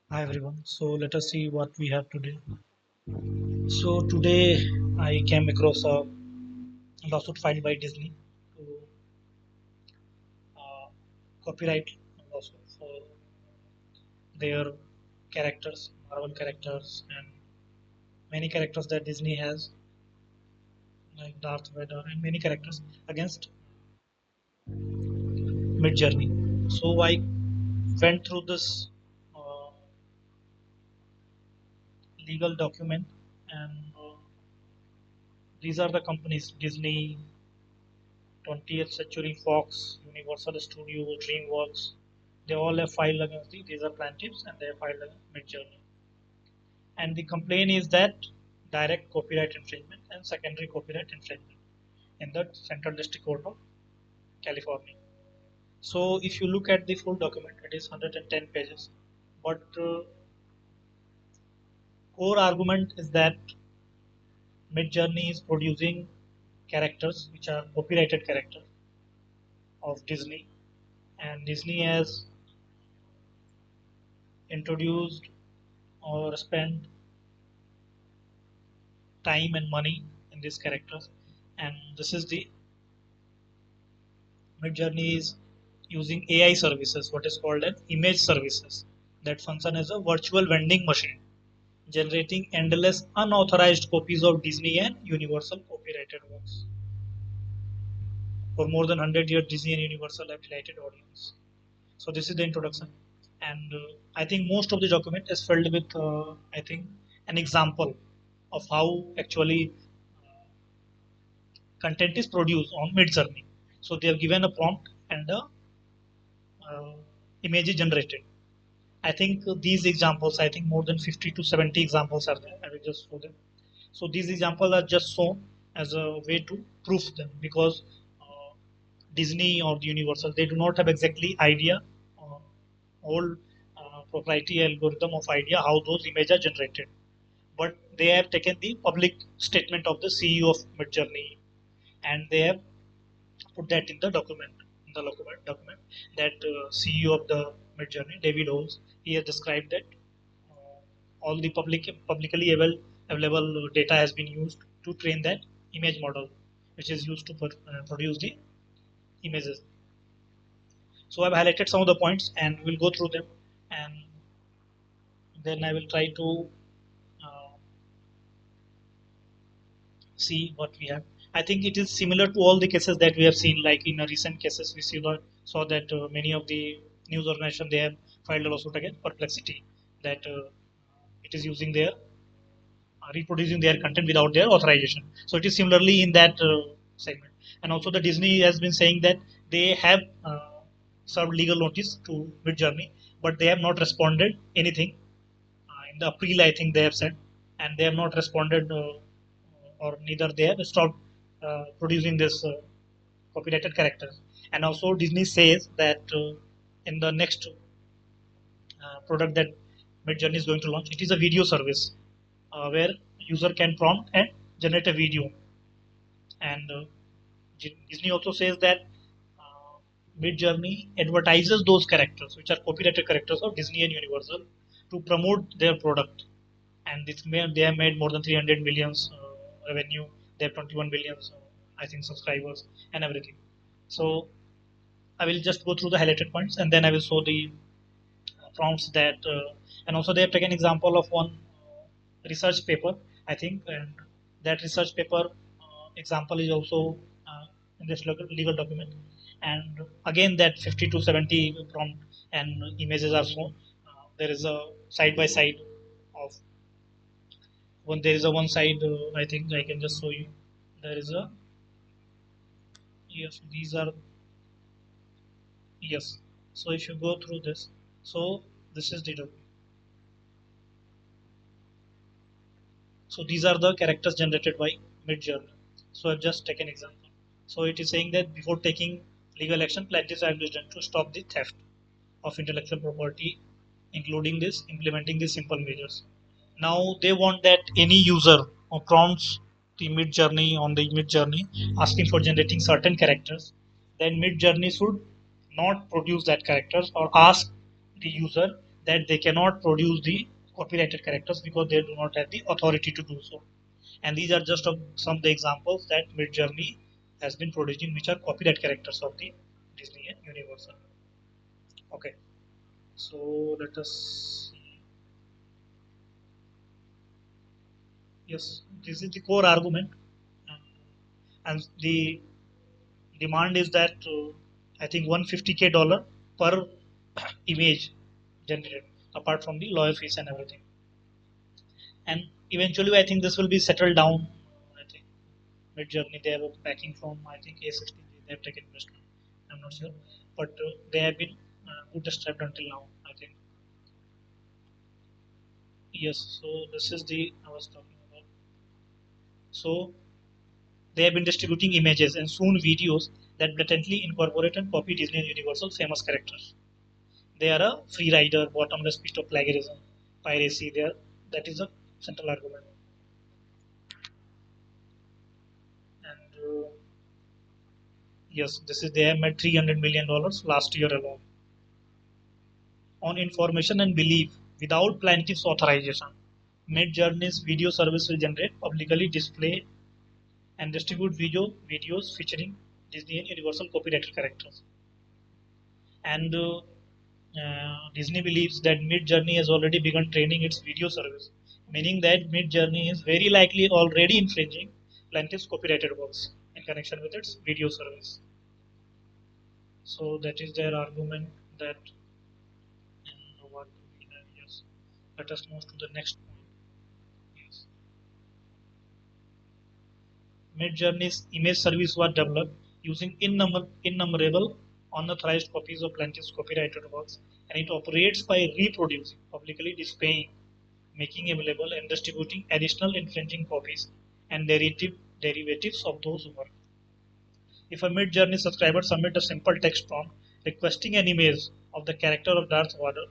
Hi everyone. So let us see what we have today. So today I came across a lawsuit filed by Disney to uh, copyright lawsuit for their characters, Marvel characters, and many characters that Disney has, like Darth Vader, and many characters against Midjourney. So I went through this uh, legal document, and these are the companies: Disney, 20th Century Fox, Universal Studios, DreamWorks. They all have filed against these are plaintiffs and they have filed against Midjourney. And the complaint is that direct copyright infringement and secondary copyright infringement in the Central District Court of California. So if you look at the full document, it is 110 pages. But core argument is that Midjourney is producing characters which are copyrighted characters of Disney, and Disney has introduced or spent time and money in these characters. And this is the Midjourney is using AI services, what is called as image services, that function as a virtual vending machine, generating endless unauthorized copies of Disney and Universal copyrighted works. For more than 100 years, Disney and Universal have delighted audience. So this is the introduction, and I think most of the document is filled with I think an example of how actually content is produced on Midjourney. So they have given a prompt and a uh, image is generated. I think these examples, I think more than 50 to 70 examples are there. I will just show them. So these examples are just shown as a way to prove them because Disney or the Universal, they do not have exactly idea, whole proprietary algorithm of idea how those images are generated. But they have taken the public statement of the CEO of Midjourney and they have put that in the document, document that CEO of the Midjourney, David Holmes, he has described that all the publicly available data has been used to train that image model, which is used to produce the images. So I've highlighted some of the points, and we'll go through them, and then I will try to uh, see what we have. I think it is similar to all the cases that we have seen. Like in a recent cases, we saw that many of the news organizations they have filed a lawsuit against Perplexity that it is using their reproducing their content without their authorization. So it is similarly in that segment. And also the Disney has been saying that they have served legal notice to Midjourney, but they have not responded anything. In the April, I think they have said, and they have not responded, or neither they have stopped producing this copyrighted characters. And also Disney says that in the next product that Midjourney is going to launch, it is a video service where user can prompt and generate a video. And Disney also says that Midjourney advertises those characters, which are copyrighted characters of Disney and Universal, to promote their product. And they have made more than 300 millions revenue. They have 21 billions, I think, subscribers and everything. So I will just go through the highlighted points and then I will show the prompts that, and also they have taken example of one research paper, I think, and that research paper example is also in this legal document. And again, that 50 to 70 prompt and images are shown. There is a side by side of one. There is a one side. I think I can just show you. There is a yes. These are yes. So if you go through this, so this is the document. So these are the characters generated by Midjourney. So I've just taken example. So it is saying that before taking legal action, plaintiffs are done to stop the theft of intellectual property, including this implementing these simple measures. Now they want that any user who prompts the Midjourney on the Midjourney asking for generating certain characters, then Midjourney should not produce that characters or ask the user that they cannot produce the copyrighted characters because they do not have the authority to do so. And these are just some of the examples that Midjourney has been producing, which are copyright characters of the Disney and Universal. Okay, so let us see. Yes, this is the core argument, and the demand is that I think 150K dollar per image generated, apart from the lawyer fees and everything. And eventually, I think this will be settled down. I think Midjourney, they have a backing from I think A16. They have taken investment. I'm not sure, but they have been bootstrapped until now. I think yes. So this is the I was talking about. So they have been distributing images and soon videos that blatantly incorporate and copy Disney and Universal famous characters. They are a free rider, bottomless pit of plagiarism, piracy. There, that is a central argument. And yes, this is they have made $300 million last year alone on information and belief without plaintiff's authorization. Midjourney's video service will generate, publicly display, and distribute videos featuring Disney and Universal copyrighted characters. And Disney believes that Midjourney has already begun training its video service, meaning that Midjourney is very likely already infringing plaintiff's copyrighted works in connection with its video service. So that is their argument that what we have. Yes. Let us move to the next point. Yes. Midjourney's image service was developed using innumerable unauthorized copies of plaintiff's copyrighted works, and it operates by reproducing, publicly displaying, making available, and distributing additional infringing copies and derivatives of those works. If a Midjourney subscriber submits a simple text prompt requesting an image of the character of Darth Vader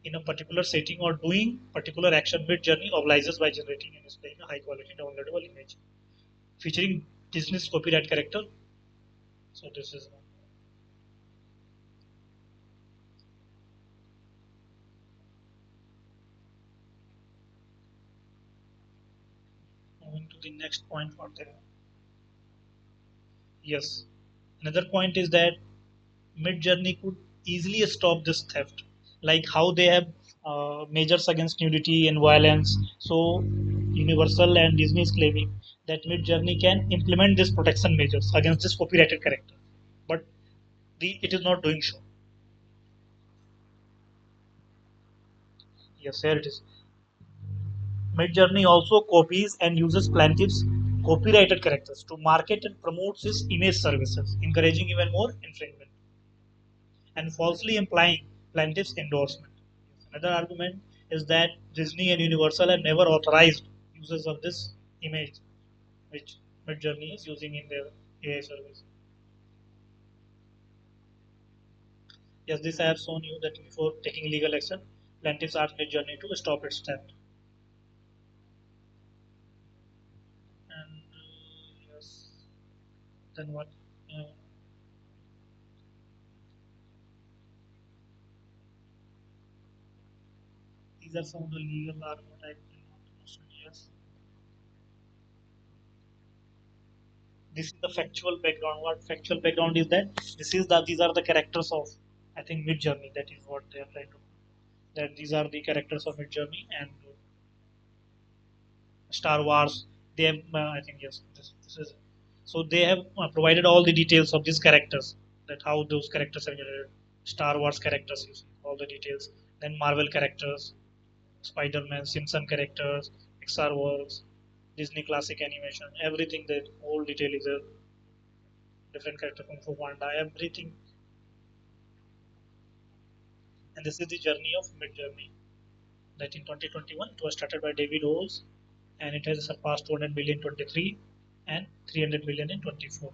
in a particular setting or doing particular action, Midjourney obliges by generating and displaying a high quality downloadable image featuring Disney's copyright character. So this is moving to the next point for them. Yes. Another point is that Midjourney could easily stop this theft, like how they have measures against nudity and violence. So Universal and Disney is claiming that Midjourney can implement these protection measures against this copyrighted character, but it is not doing so. Yes, here it is. Midjourney also copies and uses plaintiffs' copyrighted characters to market and promote its image services, encouraging even more infringement and falsely implying plaintiff's endorsement. Another argument is that Disney and Universal have never authorized uses of this image, which Midjourney is using in their AI service. Yes, this I have shown you that before taking legal action, plaintiffs asked Midjourney to stop its theft. And yes, then what? Uh, these are some of the legal arguments I did not mention. Yes, this is the factual background. What factual background is that these are the characters of I think Midjourney. That is what they are trying to. That these are the characters of Midjourney and Star Wars. They have, I think, yes, this is. So they have provided all the details of these characters, that how those characters are generated. Star Wars characters, you see, all the details. Then Marvel characters, Spider-Man, Simpson characters, Pixar works, Disney classic animation, everything. That all detail is a different character from Fu Panda, everything. And this is the journey of Mid Journey. That in 2021 it was started by David Owes, and it has surpassed 200 million in 23 and 300 million in 24.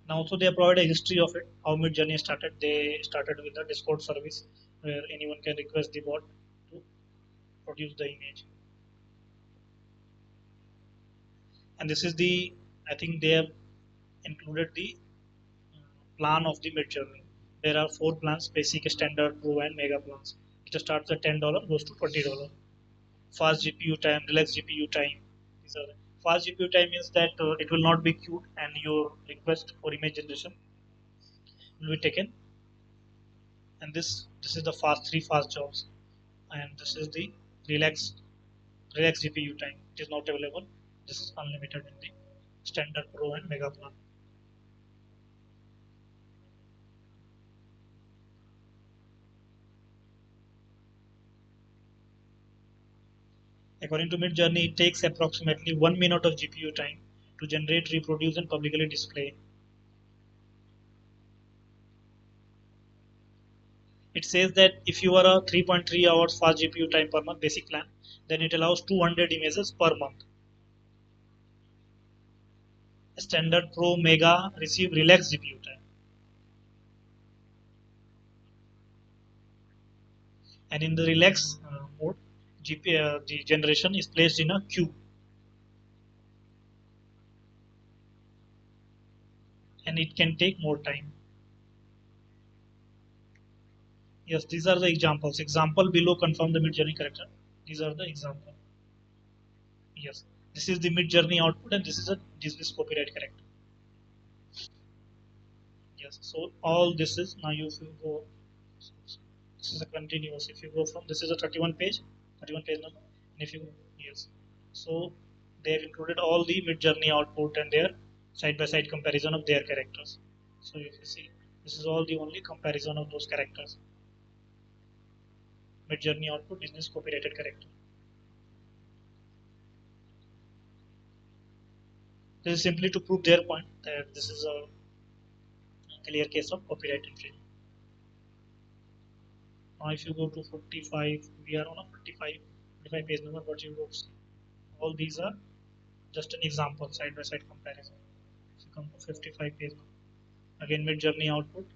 Now also they provide a history of it, how Mid Journey started. They started with a Discord service where anyone can request the bot to produce the image. And this is the, I think they have included the plan of the Mid Journey. There are four plans: basic, standard, pro, and mega plans. It starts at $10, goes to $20. Fast GPU time, relaxed GPU time. These are fast GPU time means that it will not be queued and your request for image generation will be taken. And this is the fast jobs, and this is the relaxed relaxed GPU time. It is not available. This is unlimited in the standard, pro, and mega plan. According to Midjourney, it takes approximately 1 minute of GPU time to generate, reproduce, and publicly display. It says that if you are a 3.3 hours fast GPU time per month basic plan, then it allows 200 images per month. Standard, pro, mega receive relaxed GPU time, and in the relax mode, the generation is placed in a queue, and it can take more time. Yes, these are the examples. Example below confirm the Midjourney character. These are the example. Yes, this is the Midjourney output, and this is a business copyright character. Yes, so all this is now you will go. This is a continuous. If you go from this is a 31 page number, and if you yes, so they have included all the Midjourney output and their side by side comparison of their characters. So if you see, this is all the only comparison of those characters. Midjourney output business copyrighted character. This is simply to prove their point that this is a clear case of copyright infringement. Now, if you go to 45, we are on a 45 page number, but you don't see. All these are just an example, side by side comparison. If you come to 55 page number, again mid journey output,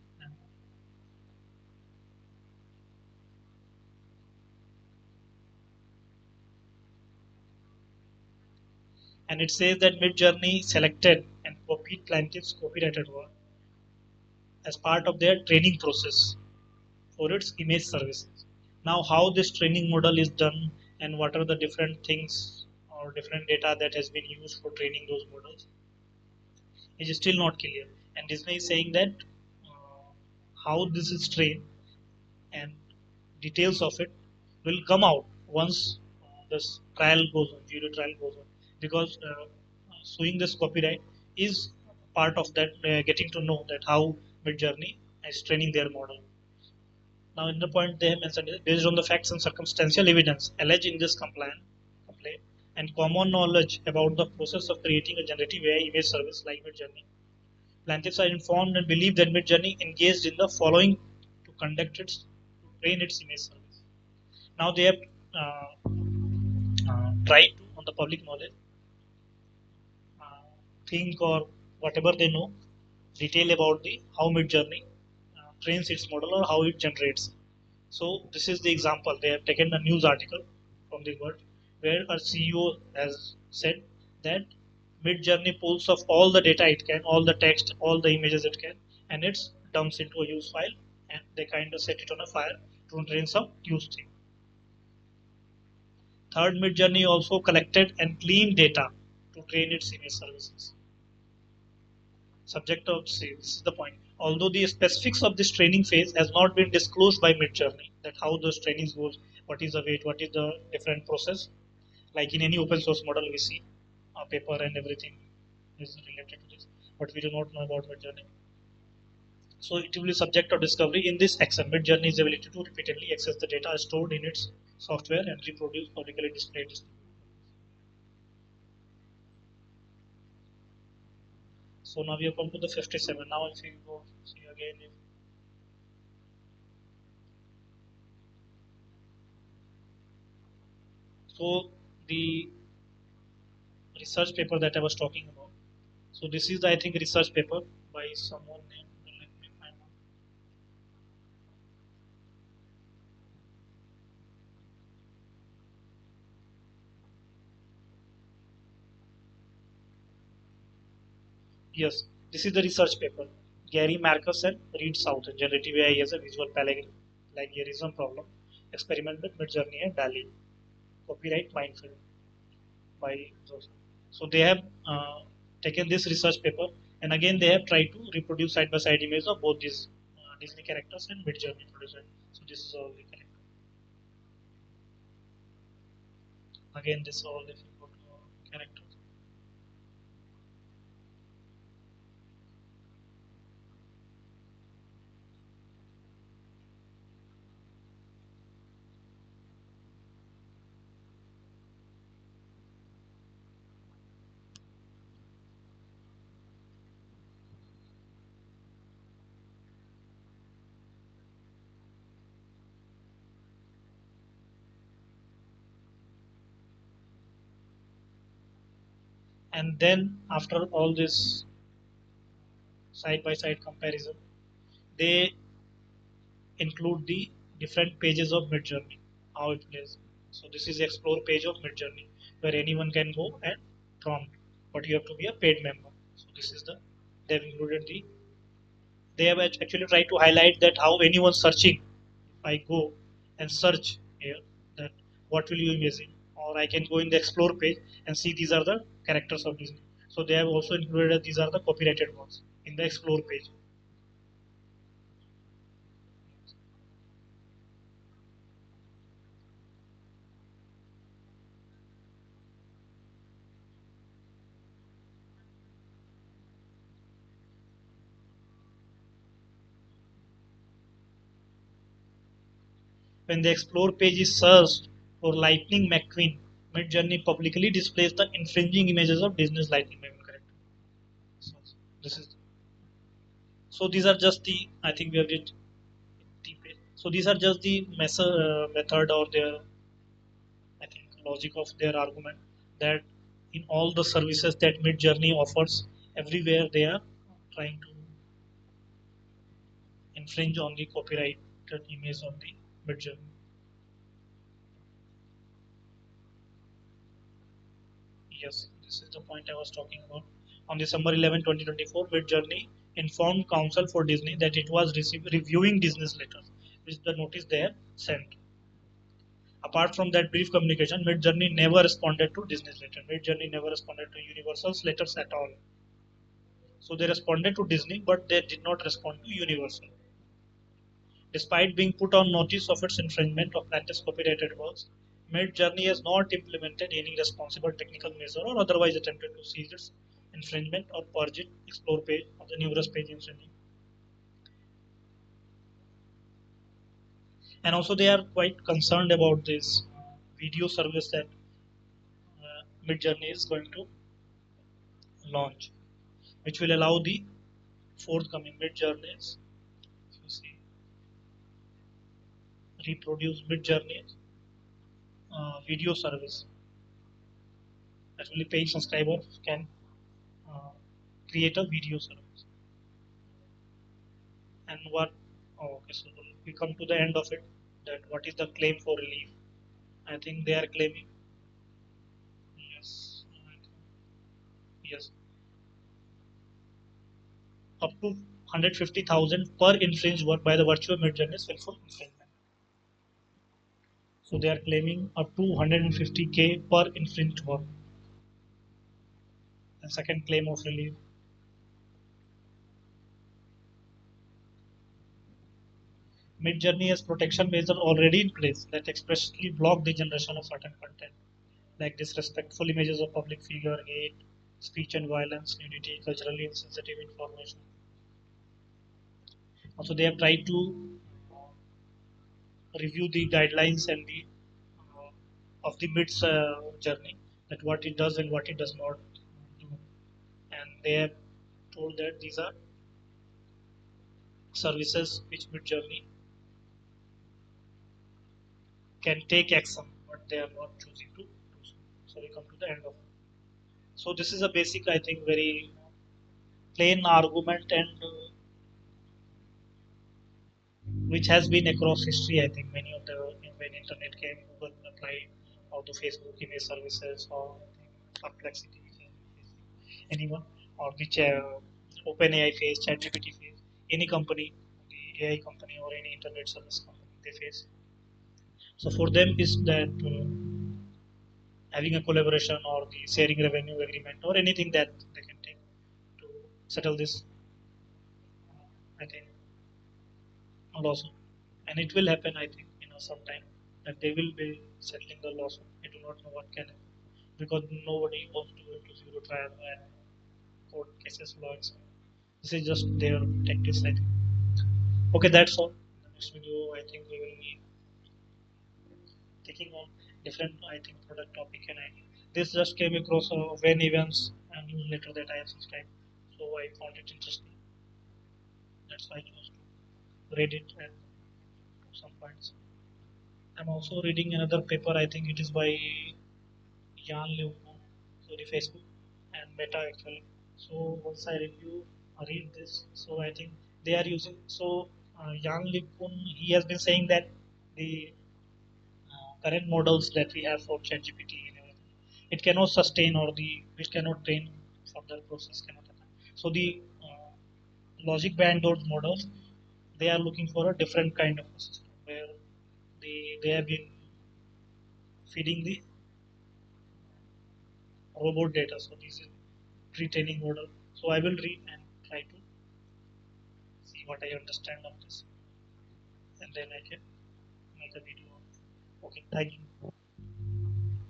and it says that mid journey selected and copied plaintiff's copyrighted work as part of their training process for its image services. Now, how this training model is done and what are the different things or different data that has been used for training those models is still not clear. And Disney is saying that how this is trained and details of it will come out once this trial goes on, jury trial goes on, because suing this copyright is part of that getting to know that how Midjourney is training their model. Now, in the point they have mentioned is based on the facts and circumstantial evidence alleged in this complaint and common knowledge about the process of creating a generative AI image service like Midjourney. Plaintiffs are informed and believe that Midjourney engaged in the following to conduct its to train its image service. Now they have tried to, on the public knowledge, uh, think or whatever they know, detail about the how Midjourney trains its model or how it generates. So this is the example. They have taken a news article from the world where a CEO has said that Midjourney pulls off all the data it can, all the text, all the images it can, and it dumps into a use file, and they kind of set it on a fire to train some use thing. Third, Midjourney also collected and cleaned data to train its image services. Subject of say, this is the point. Although the specifics of this training phase has not been disclosed by Midjourney, that how those trainings goes, what is the weight, what is the different process. Like in any open source model, we see a paper and everything is related to this, but we do not know about Midjourney. So it will be subject of discovery in this action. Midjourney's ability to repeatedly access the data stored in its software and reproduce publicly displayed. So now we have come to the 57. Now if you go see again, if, so the research paper that I was talking about. So this is, I think, research paper by someone named. Let me find out. Yes, this is the research paper. Gary Marcus and Reed South. Generative AI as a visual plagiarism problem. Experiment with Midjourney and DALI. Copyright minefield by those. So they have taken this research paper and again they have tried to reproduce side by side images of both these Disney characters and Midjourney produced. So this is all the character. Again, this all if you go to characters. And then after all this side by side comparison, they include the different pages of Midjourney, how it plays. So this is the explore page of Midjourney where anyone can go and prompt, but you have to be a paid member. So this is the they've included the they have actually tried to highlight that how anyone searching, if I go and search here that what will you imagine, or I can go in the explore page and see these are the characters of Disney. So they have also included that these are the copyrighted ones in the explore page. When the explore page is searched for Lightning McQueen, Midjourney publicly displays the infringing images of Disney's Lightning McQueen character. So this is so these are just the I think we have did the so these are just the method or their I think logic of their argument that in all the services that Midjourney offers, everywhere they are trying to infringe on the copyrighted image on the Midjourney. Yes, this is the point I was talking about. On December 11, 2024, Midjourney informed counsel for Disney that it was reviewing Disney's letters, which the notice they had sent. Apart from that brief communication, Midjourney never responded to Disney's letter. Midjourney never responded to Universal's letters at all. So they responded to Disney, but they did not respond to Universal. Despite being put on notice of its infringement of plaintiffs' copyrighted works, Midjourney has not implemented any responsible technical measure or otherwise attempted to seize its infringement or purge it. Explore page of the numerous page infringing. And also, they are quite concerned about this video service that Midjourney is going to launch, which will allow the forthcoming Midjourneys, if you see, reproduce Midjourney video service that only paying subscribers can uh, create a video service. And what? Oh, okay, so we come to the end of it. That what is the claim for relief? I think they are claiming yes, yes, up to 150,000 per infringed work by the virtual Midjourney is willful infringement. So they are claiming up to 150K per infringed work. And second claim of relief. Midjourney has protection measures already in place that expressly block the generation of certain content, like disrespectful images of public figure, hate, speech and violence, nudity, culturally insensitive information. Also, they have tried to review the guidelines and the of the MIDS journey, that what it does and what it does not do, and they have told that these are services which Mid Journey can take action, but they are not choosing to do so. So we come to the end of it. So this is a basic, I think, very plain argument and which has been across history. I think many of the when internet came, Google applied, or the Facebook image services, or Perplexity, anyone, or which OpenAI faced, ChatGPT faced. any company, the AI company or any internet service company they face. So for them is that having a collaboration or the sharing revenue agreement or anything that they can take to settle this, I think, lawsuit. And it will happen, I think, sometime that they will be settling the lawsuit. I do not know what can happen because nobody wants to go to zero trial and court cases laws. This is just their tactics, I think. Okay, that's all. In the next video, I think we will be taking on different, I think, product topic. And this just came across when events and newsletter that I have subscribed. So I found it interesting. That's why I chose to read it at some points. I'm also reading another paper. I think it is by Jan Leopold, so the Facebook and Meta actually. So once I read this, so I think they are using. So Jan Leopold, he has been saying that the current models that we have for ChatGPT and everything, it cannot sustain or it cannot train further process cannot happen. So the logic behind those models, they are looking for a different kind of a system where they have been feeding the robot data. So this is pre-training model. So I will read and try to see what I understand of this, and then I can make a video. Okay, thank you.